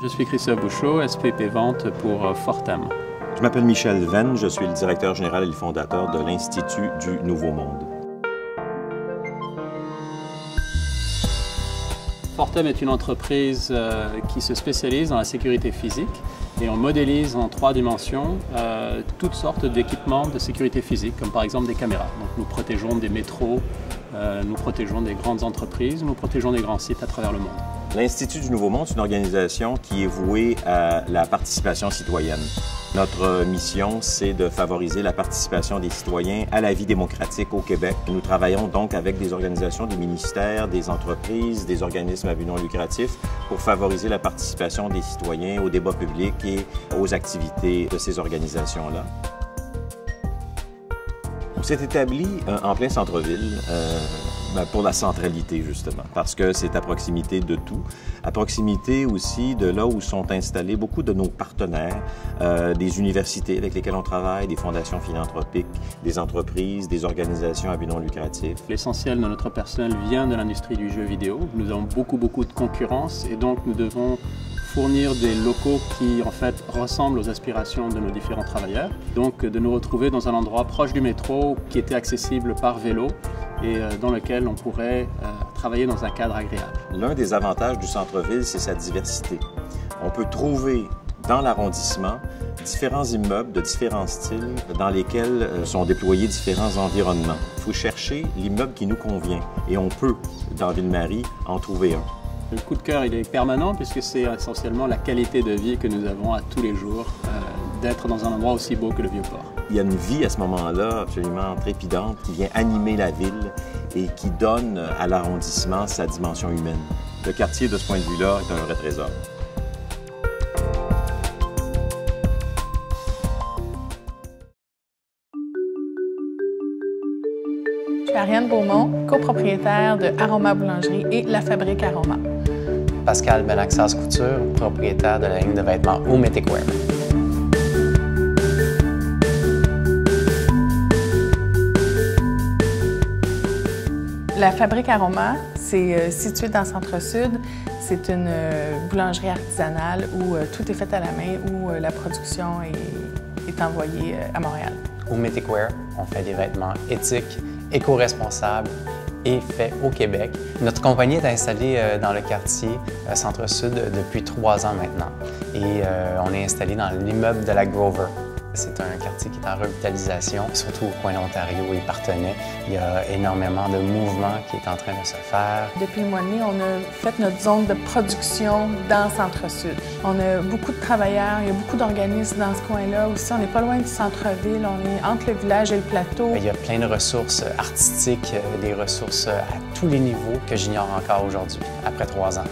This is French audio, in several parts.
Je suis Christophe Bouchot, SPP Vente pour Fortem. Je m'appelle Michel Venn, je suis le directeur général et le fondateur de l'Institut du Nouveau Monde. Fortem est une entreprise qui se spécialise dans la sécurité physique et on modélise en 3 dimensions toutes sortes d'équipements de sécurité physique, comme par exemple des caméras. Donc, nous protégeons des métros, nous protégeons des grandes entreprises, nous protégeons des grands sites à travers le monde. L'Institut du Nouveau Monde, c'est une organisation qui est vouée à la participation citoyenne. Notre mission, c'est de favoriser la participation des citoyens à la vie démocratique au Québec. Nous travaillons donc avec des organisations, des ministères, des entreprises, des organismes à but non lucratif pour favoriser la participation des citoyens au débat public et aux activités de ces organisations-là. On s'est établi en plein centre-ville pour la centralité, justement, parce que c'est à proximité de tout, à proximité aussi de là où sont installés beaucoup de nos partenaires, des universités avec lesquelles on travaille, des fondations philanthropiques, des entreprises, des organisations à but non lucratif. L'essentiel de notre personnel vient de l'industrie du jeu vidéo. Nous avons beaucoup de concurrence et donc nous devons fournir des locaux qui, en fait, ressemblent aux aspirations de nos différents travailleurs. Donc, de nous retrouver dans un endroit proche du métro qui était accessible par vélo et dans lequel on pourrait travailler dans un cadre agréable. L'un des avantages du centre-ville, c'est sa diversité. On peut trouver dans l'arrondissement différents immeubles de différents styles dans lesquels sont déployés différents environnements. Il faut chercher l'immeuble qui nous convient et on peut, dans Ville-Marie, en trouver un. Le coup de cœur, il est permanent puisque c'est essentiellement la qualité de vie que nous avons à tous les jours, d'être dans un endroit aussi beau que le Vieux-Port. Il y a une vie à ce moment-là absolument trépidante qui vient animer la ville et qui donne à l'arrondissement sa dimension humaine. Le quartier, de ce point de vue-là, est un vrai trésor. Je suis Ariane Beaumont, copropriétaire de Aroma Boulangerie et La Fabrique Aroma. Pascal Benaxas Couture, propriétaire de la ligne de vêtements Hometic Wear. La Fabrique Aroma, c'est situé dans le Centre-Sud. C'est une boulangerie artisanale où tout est fait à la main, où la production est envoyée à Montréal. Hometic Wear, on fait des vêtements éthiques, éco-responsables et faits au Québec. Notre compagnie est installée dans le quartier Centre-Sud depuis 3 ans maintenant. Et on est installé dans l'immeuble de la Grover. C'est un quartier qui est en revitalisation, surtout au coin d'Ontario et Partenay. Il y a énormément de mouvements qui est en train de se faire. Depuis le mois de mai, on a fait notre zone de production dans le Centre-Sud. On a beaucoup de travailleurs, il y a beaucoup d'organismes dans ce coin-là. Aussi, on n'est pas loin du centre-ville, on est entre le village et le plateau. Il y a plein de ressources artistiques, des ressources à tous les niveaux que j'ignore encore aujourd'hui, après 3 ans.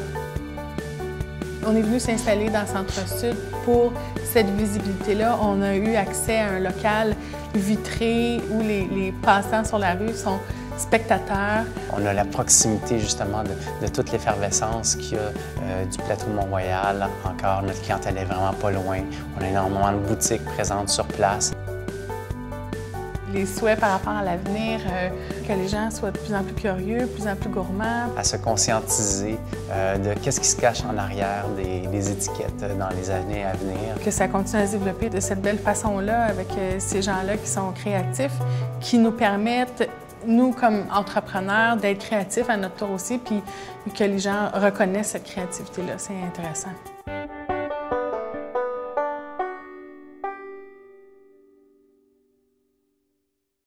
On est venu s'installer dans le Centre-Sud pour cette visibilité-là. On a eu accès à un local vitré où les passants sur la rue sont spectateurs. On a la proximité justement de toute l'effervescence qu'il y a du plateau de Mont-Royal. Encore, notre clientèle est vraiment pas loin. On a énormément de boutiques présentes sur place. Les souhaits par rapport à l'avenir, que les gens soient de plus en plus curieux, de plus en plus gourmands. À se conscientiser de qu'est-ce qui se cache en arrière des étiquettes dans les années à venir. Que ça continue à se développer de cette belle façon-là avec ces gens-là qui sont créatifs, qui nous permettent, nous comme entrepreneurs, d'être créatifs à notre tour aussi, puis que les gens reconnaissent cette créativité-là. C'est intéressant.